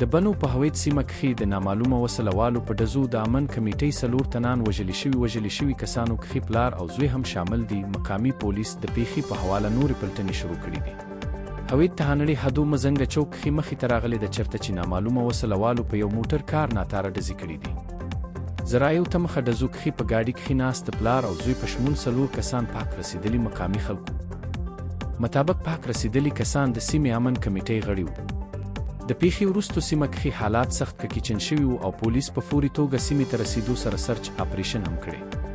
د بنو په هویت سیمه کښې د نامعلومه وسله والو په ډزو د امن کمیټۍ 4 تنان وژلي شوي کسانو کښې پلار او زوی هم شامل دي. مقامي پولیس د پیښې په حواله نورې پلټنې شروع کړي دي. هویت تهانړې حدو مزنګ چوک کښې مخې ته راغلې ده چېرته چې نامعلومه وسله والو په یو موټر کار ناتاره ډزې کړي دي. ذرایعو ته مخه ډزو کښې په ګاډي کښې ناست پلار او زوی په شمول 4 کسان پاک رسیدلي مقامي خلکو مطابق پاک رسیدلي کسان د سیمې امن کمیټۍ غړي وو. د پیښې وروستو سیمه کښې حالات سخت ککچن شوي وو او پولیس په فوري توګه سیمې ته رسیدو سره سرچ اپریشن هم کړی.